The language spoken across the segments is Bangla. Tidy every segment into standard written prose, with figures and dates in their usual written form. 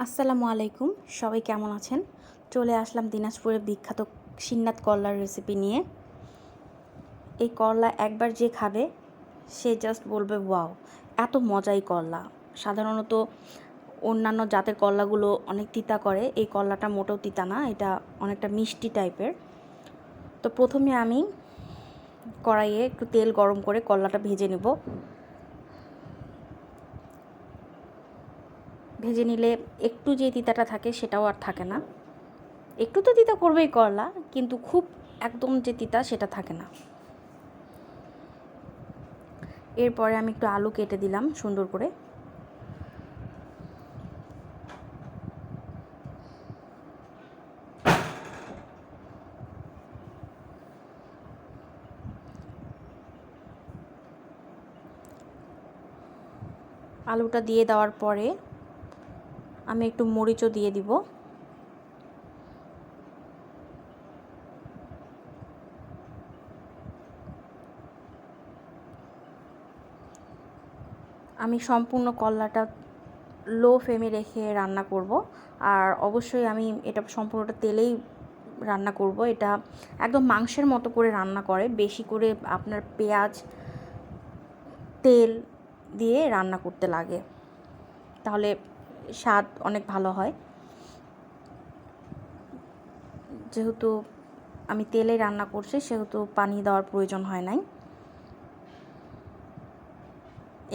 আসসালামু আলাইকুম, সবাই কেমন আছেন? চলে আসলাম দিনাজপুরের বিখ্যাত শিন্নাত করলার রেসিপি নিয়ে। এই করলা একবার যে খাবে সে জাস্ট বলবে ওয়াও, এত মজাই করলা। সাধারণত অন্যান্য জাতের করলাগুলো অনেক তিতা করে, এই করলাটা মোটেও তিতা না, এটা অনেকটা মিষ্টি টাইপের। তো প্রথমে আমি কড়াইয়ে একটু তেল গরম করে করলাটা ভেজে নেব। ভেজে নিলে একটু যে তিতাটা থাকে সেটাও আর থাকে না। একটু তো তিতা করবেই করলা, কিন্তু খুব একদম যে তিতা সেটা থাকে না। এরপরে আমি একটু আলু কেটে দিলাম সুন্দর করে। আলুটা দিয়ে দেওয়ার পরে আমি একটু মরিচও দিয়ে দিব। আমি সম্পূর্ণ করলাটা লো ফ্লেমে রেখে রান্না করব, আর অবশ্যই আমি এটা সম্পূর্ণটা তেলেই রান্না করব। এটা একদম মাংসের মতো করে রান্না করে, বেশি করে আপনার পেঁয়াজ তেল দিয়ে রান্না করতে লাগে, তাহলে স্বাদ অনেক ভালো হয়। যেহেতু আমি তেলে রান্না করছি সেহেতু পানি দেওয়ার প্রয়োজন হয় নাই,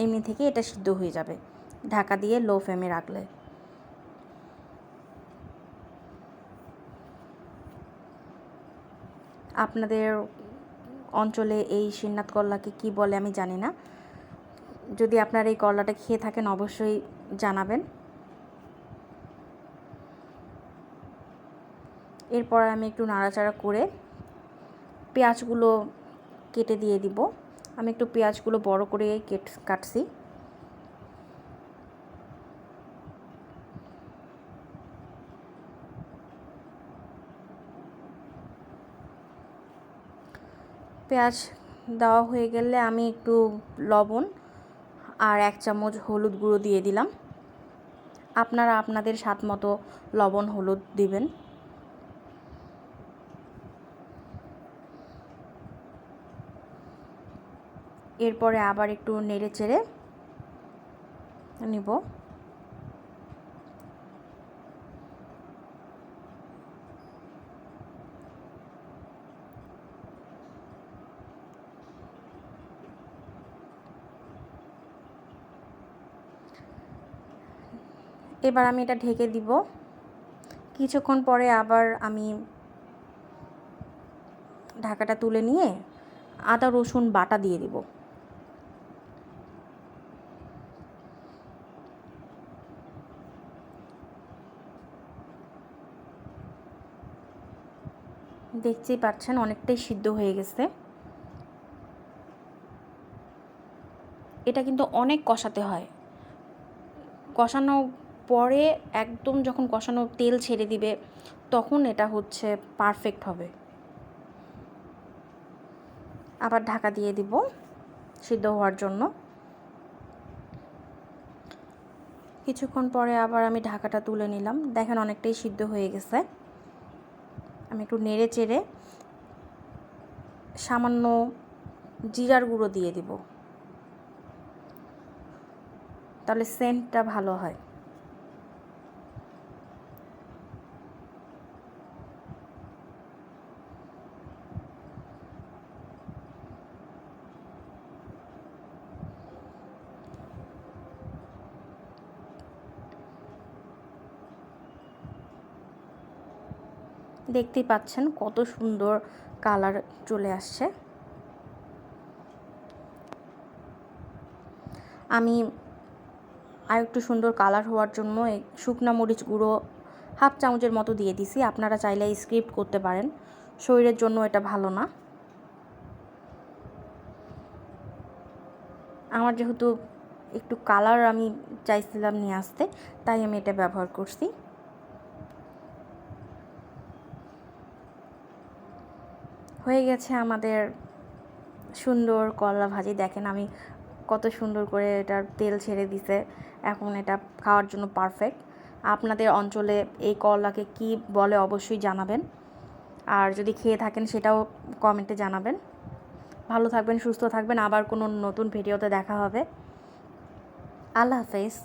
এমনি থেকে এটা সিদ্ধ হয়ে যাবে ঢাকা দিয়ে লো ফ্লেমে রাখলে। আপনাদের অঞ্চলে এই শিন্নাত করলাকে কি বলে আমি জানি না, যদি আপনারা এই করলাটা খেয়ে থাকেন অবশ্যই জানাবেন। এরপর আমি একটু নাড়াচাড়া করে পেঁয়াজগুলো কেটে দিয়ে দিব। আমি একটু পেঁয়াজগুলো বড় করে কাটছি। পেঁয়াজ দেওয়া হয়ে গেলে আমি একটু লবণ আর 1 চামচ হলুদ গুঁড়ো দিয়ে দিলাম। আপনারা আপনাদের স্বাদ মতো লবণ হলুদ দিবেন। এরপরে আবার একটু নেড়ে চেড়ে নিব। এবার আমি এটা ঢেকে দিব। কিছুক্ষণ পরে আবার আমি ঢাকাটা তুলে নিয়ে আদা রসুন বাটা দিয়ে দিব। দেখতেই পাচ্ছেন অনেকটাই সিদ্ধ হয়ে গেছে। এটা কিন্তু অনেক কষাতে হয়, কষানো পরে একদম যখন কষানো তেল ছেড়ে দিবে তখন এটা হচ্ছে পারফেক্ট হবে। আবার ঢাকা দিয়ে দিব সিদ্ধ হওয়ার জন্য। কিছুক্ষণ পরে আবার আমি ঢাকাটা তুলে নিলাম। দেখেন অনেকটাই সিদ্ধ হয়ে গেছে। আমি একটু নেড়ে চেড়ে সামান্য জিরার গুঁড়ো দিয়ে দিব, তাহলে সেন্টটা ভালো হয়। দেখতেই পাচ্ছেন কত সুন্দর কালার চলে আসছে। আমি আর একটু সুন্দর কালার হওয়ার জন্য শুকনা মরিচ গুঁড়ো 1/2 চামচের মতো দিয়ে দিছি। আপনারা চাইলে স্কিপ করতে পারেন, শরীরের জন্য এটা ভালো না। আমার যেহেতু একটু কালার আমি চাইছিলাম নিয়ে আসতে, তাই আমি এটা ব্যবহার করছি। হয়ে গেছে আমাদের সুন্দর করলা ভাজি। দেখেন আমি কত সুন্দর করে এটার তেল ছেড়ে দিছে, এখন এটা খাওয়ার জন্য পারফেক্ট। আপনাদের অঞ্চলে এই করলাকে কি বলে অবশ্যই জানাবেন, আর যদি খেয়ে থাকেন সেটাও কমেন্টে জানাবেন। ভালো থাকবেন, সুস্থ থাকবেন, আবার কোনো নতুন ভিডিওতে দেখা হবে। আল্লাহ হাফেজ।